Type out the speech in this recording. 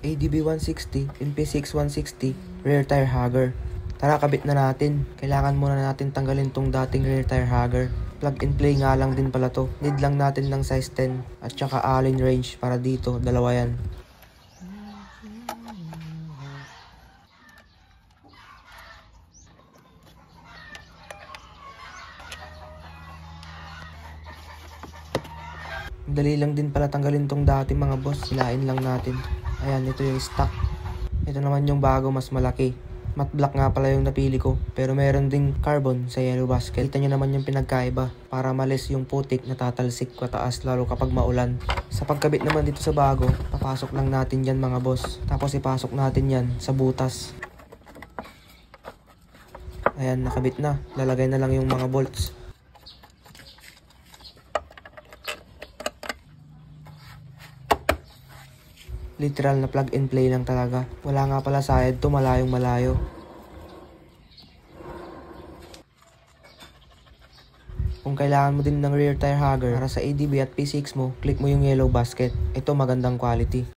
ADB 160, MP6 160, rear tire hugger. Tara, kabit na natin. Kailangan muna natin tanggalin tong dating rear tire hugger. Plug and play nga lang din pala to. Need lang natin ng size 10 at saka Allen wrench para dito, dalawa yan. Dali lang din pala tanggalin tong dati mga boss. Silain lang natin. Ayan, ito yung stock. Ito naman yung bago, mas malaki. Matte black nga pala yung napili ko. Pero meron ding carbon sa yellow basket. Kita nyo naman yung pinagkaiba. Para malis yung putik na tatalsik pataas lalo kapag maulan. Sa pagkabit naman dito sa bago, papasok lang natin yan mga boss. Tapos ipasok natin yan sa butas. Ayan, nakabit na. Lalagay na lang yung mga bolts. Literal na plug and play lang talaga. Wala nga pala side to, malayong malayo. Kung kailangan mo din ng rear tire hugger para sa ADB at P6 mo, click mo yung yellow basket. Ito magandang quality.